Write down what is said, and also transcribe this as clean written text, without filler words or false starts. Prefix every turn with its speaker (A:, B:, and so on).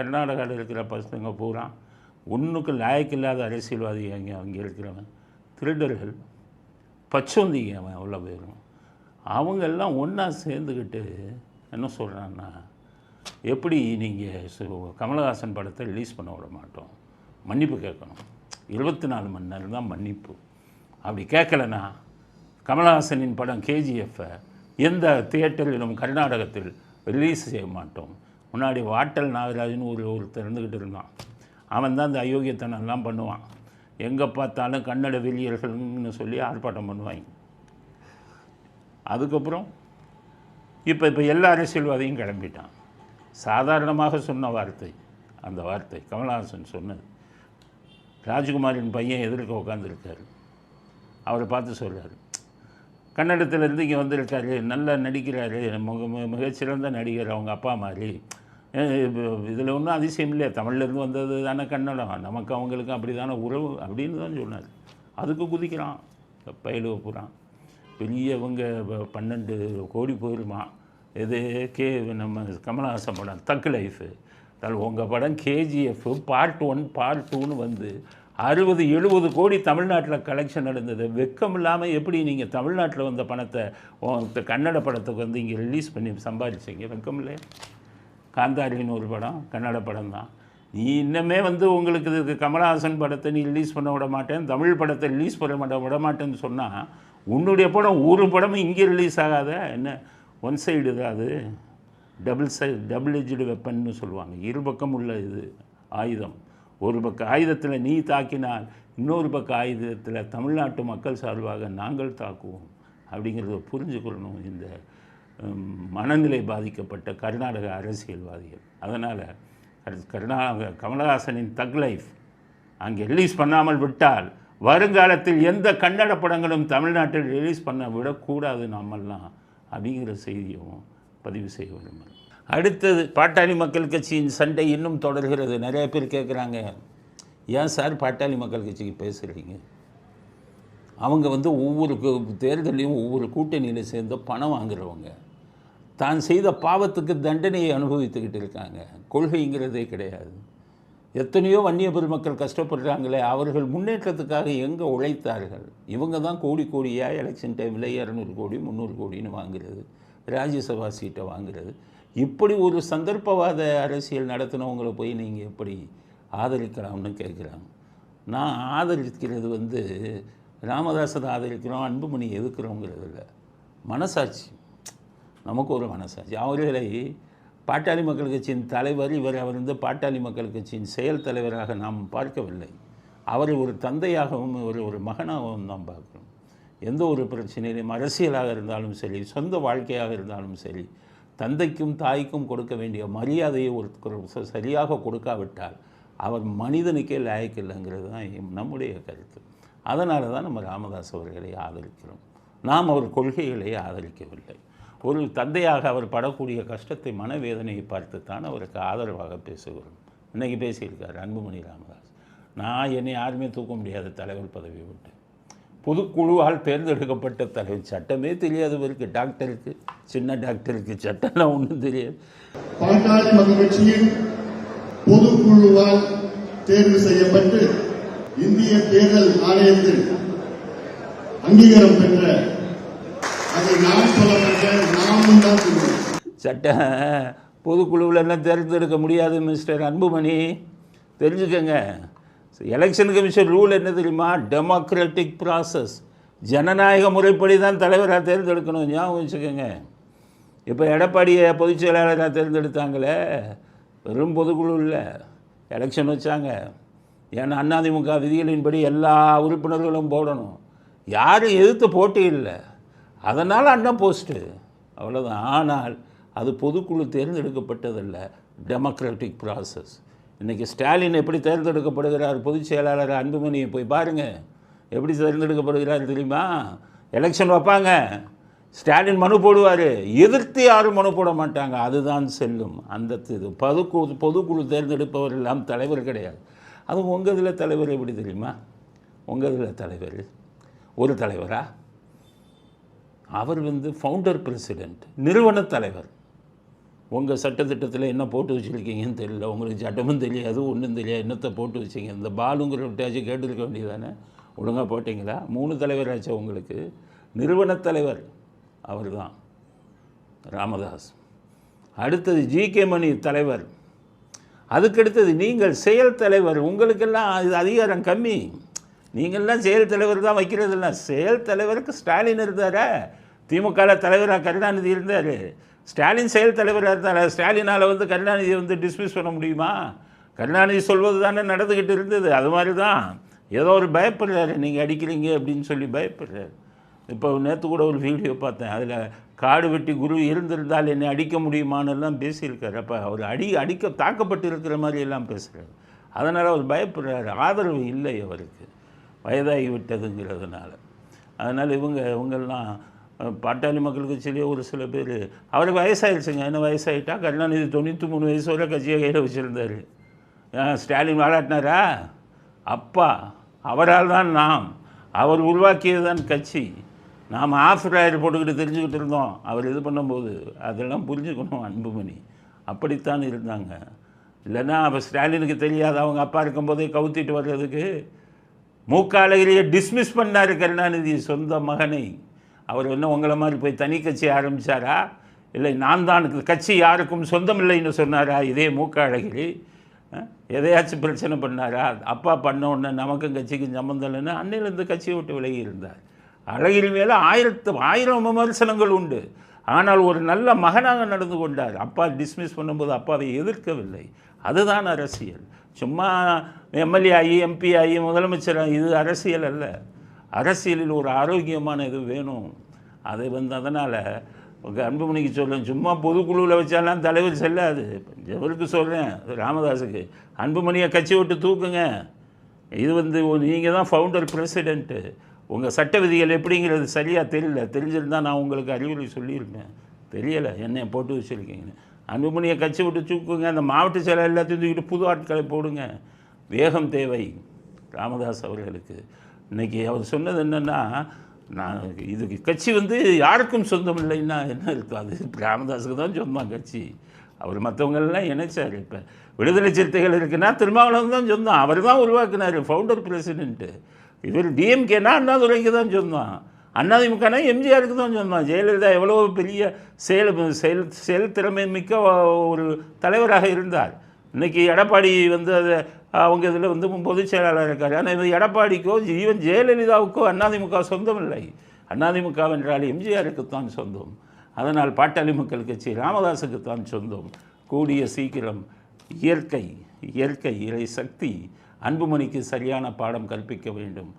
A: கர்நாடகாவில் இருக்கிற பசங்க பூரா ஒன்றுக்கு லாயக்கில்லாத அரசியல்வாதி அங்கே இருக்கிறவன் திருடர்கள் பச்சோந்திங்க அவன் அவ்வளோ பேரும் அவங்கெல்லாம் ஒன்றா சேர்ந்துக்கிட்டு என்ன சொல்கிறான்னா எப்படி நீங்கள் கமலஹாசன் படத்தை ரிலீஸ் பண்ண விட மாட்டோம், மன்னிப்பு கேட்கணும், 24 மணி நேரம் தான் மன்னிப்பு, அப்படி கேட்கலன்னா கமலஹாசனின் படம் கேஜிஎஃப்பை எந்த தியேட்டரிலும் கர்நாடகத்தில் ரிலீஸ் செய்ய மாட்டோம். முன்னாடி வாட்டல் நாகராஜன் ஒருத்தர் இருந்துக்கிட்டு இருந்தான். அவன் தான் இந்த அயோக்கியத்தனெல்லாம் பண்ணுவான். எங்கே பார்த்தாலும் கன்னட வெளியர்கள்னு சொல்லி ஆர்ப்பாட்டம் பண்ணுவாங்க. அதுக்கப்புறம் இப்போ எல்லா அரசியல்வாதியும் கிளம்பிட்டான். சாதாரணமாக சொன்ன வார்த்தை அந்த வார்த்தை கமலஹாசன் சொன்னது. ராஜ்குமாரின் பையன் எதிர்க்க உட்காந்துருக்காரு. அவரை பார்த்து சொல்கிறார், கன்னடத்திலேருந்து இங்கே வந்திருக்காரு, நல்லா நடிக்கிறாரு, மிகச்சிறந்த நடிகர் அவங்க அப்பா மாதிரி. இதில் ஒன்றும் அதிசயம் இல்லையா, தமிழ்லேருந்து வந்தது தானே கன்னடம், நமக்கு அவங்களுக்கும் அப்படி தானே உறவு அப்படின்னு தான் சொன்னார். அதுக்கு குதிக்கிறான் பயிலுவ பூரா. பெரியவங்க 12 கோடி போயிருமா. இது நம்ம கமலஹாசன் படம் தக் லைஃபு. அதில் உங்கள் படம் கேஜிஎஃப் பார்ட் 1 பார்ட் 2ன்னு வந்து 60-70 கோடி தமிழ்நாட்டில் கலெக்ஷன் நடந்தது. வெக்கம் இல்லாமல் எப்படி நீங்கள் தமிழ்நாட்டில் வந்த பணத்தை கன்னட படத்துக்கு வந்து இங்கே ரிலீஸ் பண்ணி சம்பாதிச்சிங்க? வெக்கம் இல்லையா? காந்தாரின்னு ஒரு படம் கன்னட படம் தான். நீ இன்னமே வந்து உங்களுக்கு இதுக்கு கமலஹாசன் படத்தை நீ ரிலீஸ் பண்ண விட மாட்டேன், தமிழ் படத்தை ரிலீஸ் பண்ண விட மாட்டேன்னு சொன்னால் உன்னுடைய படம் ஒரு படமும் இங்கே ரிலீஸ் ஆகாத என்ன? ஒன் சைடு தான் அது. டபுள் எஜ்டு வெப்பன்னு சொல்லுவாங்க. இருபக்கம் உள்ள இது ஆயுதம். ஒரு பக்க ஆயுதத்தில் நீ தாக்கினால் இன்னொரு பக்க ஆயுதத்தில் தமிழ்நாட்டு மக்கள் சார்பாக நாங்கள் தாக்குவோம் அப்படிங்கிறத புரிஞ்சுக்கொள்ளணும் இந்த மனநிலை பாதிக்கப்பட்ட கர்நாடக அரசியல்வாதிகள். அதனால் கமலஹாசனின் தக் லைஃப் அங்கே ரிலீஸ் பண்ணாமல் விட்டால் வருங்காலத்தில் எந்த கன்னட படங்களும் தமிழ்நாட்டில் ரிலீஸ் பண்ண விடக்கூடாது நம்மெல்லாம் அப்படிங்கிற செய்தியும் பதிவு செய்ய விரும்புகிறேன். அடுத்தது பாட்டாளி மக்கள் கட்சியின் சண்டை இன்னும் தொடர்கிறது. நிறைய பேர் கேட்குறாங்க, ஏன் சார் பாட்டாளி மக்கள் கட்சிக்கு பேசுகிறீங்க? அவங்க வந்து ஒவ்வொரு தேர்தலையும் ஒவ்வொரு கூட்டணியில் சேர்ந்து பணம் வாங்குறவங்க, தான் செய்த பாவத்துக்கு தண்டனையை அனுபவித்துக்கிட்டு இருக்காங்க. கொள்கைங்கிறதே கிடையாது. எத்தனையோ வன்னிய பெருமக்கள் கஷ்டப்படுறாங்களே, அவர்கள் முன்னேற்றத்துக்காக எங்கே உழைத்தார்கள்? இவங்க தான் கோடி கோடியாக எலெக்ஷன் டைமில் 200 கோடி 300 கோடின்னு வாங்குறது, ராஜ்யசபா சீட்டை வாங்குறது. இப்படி ஒரு சந்தர்ப்பவாத அரசியல் நடத்தினவங்களை போய் நீங்கள் எப்படி ஆதரிக்கலாம்னு கேட்குறாங்க. நான் ஆதரிக்கிறது வந்து ராமதாஸை ஆதரிக்கிறோம், அன்புமணி எதுக்குறோங்கிறது இல்லை, மனசாட்சி. நமக்கு ஒரு மனசாட்சி. அவர்களை பாட்டாளி மக்கள் கட்சியின் தலைவர் அவர் வந்து பாட்டாளி மக்கள் கட்சியின் செயல் தலைவராக நாம் பார்க்கவில்லை. அவரை ஒரு தந்தையாகவும் ஒரு மகனாகவும் நாம் பார்க்கிறோம். எந்த ஒரு பிரச்சனையிலும் அரசியலாக இருந்தாலும் சரி, சொந்த வாழ்க்கையாக இருந்தாலும் சரி, தந்தைக்கும் தாய்க்கும் கொடுக்க வேண்டிய மரியாதையை ஒரு சரியாக கொடுக்காவிட்டால் அவர் மனிதனுக்கே லாயக்கில்லைங்கிறது தான் நம்முடைய கருத்து. அதனால தான் நம்ம ராமதாஸ் அவர்களை ஆதரிக்கிறோம். நாம் அவர் கொள்கைகளை ஆதரிக்கவில்லை. ஒரு தந்தையாக அவர் படக்கூடிய கஷ்டத்தை, மனவேதனையை பார்த்து தான் அவருக்கு ஆதரவாக பேசுகிறோம். இன்றைக்கி பேசியிருக்கார் அன்புமணி ராமதாஸ். நான் என்னை யாருமே தூக்க முடியாத தலைவர் பதவியை விட்டு பொதுக்குழுவால் தேர்ந்தெடுக்கப்பட்ட தலைவர். சட்டமே தெரியாதவருக்கு, டாக்டருக்கு, சின்ன டாக்டருக்கு சட்டம்லாம் ஒன்றும் தெரியாது.
B: பாட்டாளி மக்கள் கட்சியின் பொதுக்குழுவால் தேர்வு செய்யப்பட்டு இந்திய தேர்தல் ஆணையத்தில் அங்கீகாரம் பெற்ற
A: சட்ட பொதுக்குழுவில் என்ன தேர்ந்தெடுக்க முடியாது மிஸ்டர் அன்புமணி, தெரிஞ்சுக்கங்க. எலெக்ஷன் கமிஷன் ரூல் என்ன தெரியுமா? டெமோக்ராட்டிக் ப்ராசஸ், ஜனநாயக முறைப்படி தான் தலைவராக தேர்ந்தெடுக்கணும். ஞாபகம் வச்சுக்கோங்க. இப்போ எடப்பாடியை பொதுச் செயலாளராக தேர்ந்தெடுத்தாங்களே, வெறும் பொதுக்குழு இல்லை, எலெக்ஷன் வச்சாங்க. ஏன்னா அதிமுக விதிகளின்படி எல்லா உறுப்பினர்களும் போடணும். யாரும் எதிர்த்து போட்டி இல்லை, அதனால் அண்ணன் போஸ்ட்டு, அவ்வளோதான். ஆனால் அது பொதுக்குழு தேர்ந்தெடுக்கப்பட்டதல்ல, டெமோக்ராட்டிக் ப்ராசஸ். இன்றைக்கி ஸ்டாலின் எப்படி தேர்ந்தெடுக்கப்படுகிறார் பொதுச் செயலாளர்? அன்புமணியை போய் பாருங்கள், எப்படி தேர்ந்தெடுக்கப்படுகிறார் தெரியுமா? எலெக்ஷன் வைப்பாங்க, ஸ்டாலின் மனு போடுவார், எதிர்த்து யாரும் மனு போட மாட்டாங்க, அதுதான் செல்லும். அந்த இது பொதுக்குழு தேர்ந்தெடுப்பவர் எல்லாம் தலைவர் கிடையாது. அது உங்கள் இதில் தலைவர் எப்படி தெரியுமா? உங்கள் இதில் தலைவர் ஒரு தலைவரா? அவர் வந்து ஃபவுண்டர் பிரசிடெண்ட், நிறுவன தலைவர். உங்கள் சட்டத்திட்டத்தில் என்ன போட்டு வச்சுருக்கீங்கன்னு தெரியல. உங்களுக்கு சட்டமும் தெரியாது, ஒன்றும் தெரியாது, என்னத்தை போட்டு வச்சிங்க. இந்த பாலுங்கிற விட்டாச்சும் கேட்டுருக்க வேண்டியதானே, ஒழுங்காக போட்டிங்களா? 3 தலைவராச்சா உங்களுக்கு. நிறுவனத் தலைவர் அவர் தான் ராமதாஸ். அடுத்தது ஜி.கே. மணி தலைவர். அதுக்கடுத்தது நீங்கள் செயல் தலைவர். உங்களுக்கெல்லாம் இது அதிகாரம் கம்மி. நீங்கள்லாம் செயல் தலைவர் தான் வைக்கிறதில்ல. செயல் தலைவருக்கு ஸ்டாலின் இருந்தார். திமுகவில் தலைவராக கருணாநிதி இருந்தார். ஸ்டாலின் செயல் தலைவராக இருந்தார். ஸ்டாலினால் கருணாநிதியை டிஸ்மிஸ் பண்ண முடியுமா? கருணாநிதி சொல்வது தானே நடந்துக்கிட்டு இருந்தது. அது மாதிரி தான் ஏதோ ஒரு பயப்படுறாரு, நீங்கள் அடிக்கிறீங்க அப்படின்னு சொல்லி பயப்படுறாரு. இப்போ நேற்று கூட ஒரு வீடியோ பார்த்தேன். அதில் காடு வெட்டி குரு இருந்திருந்தால் என்னை அடிக்க முடியுமான்னு எல்லாம் பேசியிருக்காரு. அப்போ அவர் அடிக்க தாக்கப்பட்டு இருக்கிற மாதிரி எல்லாம் பேசுகிறார். அதனால் அவர் பயப்படுறாரு. ஆதரவு இல்லை அவருக்கு, வயதாகி விட்டதுங்கிறதுனால. அதனால் இவங்கெல்லாம் பாட்டாளி மக்கள் கட்சியிலேயே ஒரு சில பேர் அவருக்கு வயசாகிடுச்சுங்க. என்ன வயசாகிட்டா? கருணாநிதி 93 வயசு வரை கட்சியை கையில் வச்சுருந்தார். ஸ்டாலின் வாழாட்டினாரா? அப்பா அவரால் தான் அவர் உருவாக்கியது தான் கட்சி. நாம் ஆஃப்ராயர் போட்டுக்கிட்டு தெரிஞ்சுக்கிட்டு இருந்தோம் அவர் இது பண்ணும்போது. அதெல்லாம் புரிஞ்சுக்கணும் அன்புமணி. அப்படித்தான் இருந்தாங்க. இல்லைன்னா அப்போ ஸ்டாலினுக்கு தெரியாது அவங்க அப்பா இருக்கும்போதே கவுத்திட்டு வர்றதுக்கு. மூக்காலையிலேயே டிஸ்மிஸ் பண்ணார் கருணாநிதி சொந்த மகனை. அவர் என்ன உங்களை மாதிரி போய் தனி கட்சி ஆரம்பித்தாரா? இல்லை நான் தான் கட்சி யாருக்கும் சொந்தம் இல்லைன்னு சொன்னாரா? இதே மூக்காழகிரி எதையாச்சும் பிரச்சனை பண்ணாரா? அப்பா பண்ண உடனே நமக்கும் கட்சிக்கும் சம்மந்தம் இல்லைன்னு அன்னையிலேருந்து கட்சியை விட்டு விலகி இருந்தார். அழகிரி மேலே 1000 விமர்சனங்கள் உண்டு. ஆனால் ஒரு நல்ல மகனாக நடந்து கொண்டார். அப்பா டிஸ்மிஸ் பண்ணும்போது அப்பாவை எதிர்க்கவில்லை. அதுதான் அரசியல். சும்மா எம்எல்ஏ ஆகி எம்பி ஆகி முதலமைச்சர் இது அரசியல் அல்ல. அரசியலில் ஒரு ஆரோக்கியமான இது வேணும். அது அதனால் உங்கள் அன்புமணிக்கு சொல்கிறேன், சும்மா பொதுக்குழுவில் வச்சாலாம் தலைவர் செல்லாது. எவருக்கு சொல்கிறேன், ராமதாஸுக்கு, அன்புமணியை கட்சி விட்டு தூக்குங்க. இது நீங்கள் தான் ஃபவுண்டர் பிரசிடெண்ட்டு. உங்கள் சட்ட விதிகள் எப்படிங்கிறது சரியாக தெரிஞ்சிருந்தால் நான் உங்களுக்கு அறிவுரை சொல்லியிருப்பேன். தெரியலை, என்னை போட்டு வச்சுருக்கீங்கன்னு. அன்புமணியை கட்சி விட்டு தூக்குங்க. அந்த மாவட்ட செயலர் எல்லாத்தையும் தூக்கிட்டு புது ஆட்களை போடுங்க. வேகம் தேவை ராமதாஸ் அவர்களுக்கு. இன்றைக்கி அவர் சொன்னது என்னென்னா, நான் இதுக்கு கட்சி யாருக்கும் சொந்தம் இல்லைன்னா என்ன இருக்கும்? அது ராமதாஸுக்கு தான் சொந்தம் கட்சி. அவர் மற்றவங்களெல்லாம் இணைச்சார். இப்போ விடுதலை சிறுத்தைகள் இருக்குன்னா திருமாவளவன் தான் சொந்தம். அவர் தான் உருவாக்குனார், ஃபவுண்டர் பிரசிடெண்ட்டு. இவர் டிஎம்கேனா அண்ணாதுரைக்கு தான் சொந்தம். அதிமுகனா எம்ஜிஆருக்கு தான் சொந்தம். ஜெயலலிதா எவ்வளோ பெரிய செயல் திறமை மிக்க ஒரு தலைவராக இருந்தார். இன்றைக்கி எடப்பாடி அதை அவங்க இதில் பொதுச் செயலாளர் இருக்கார். ஆனால் இது எடப்பாடிக்கோ ஈவன் ஜெயலலிதாவுக்கோ அதிமுக சொந்தம் இல்லை. அதிமுக என்றால் எம்ஜிஆருக்கு தான் சொந்தம். அதனால் பாட்டாளி மக்கள் கட்சி ராமதாஸுக்கு தான் சொந்தம். கூடிய சீக்கிரம் இயற்கை இறை சக்தி அன்புமணிக்கு சரியான பாடம் கற்பிக்க வேண்டும்.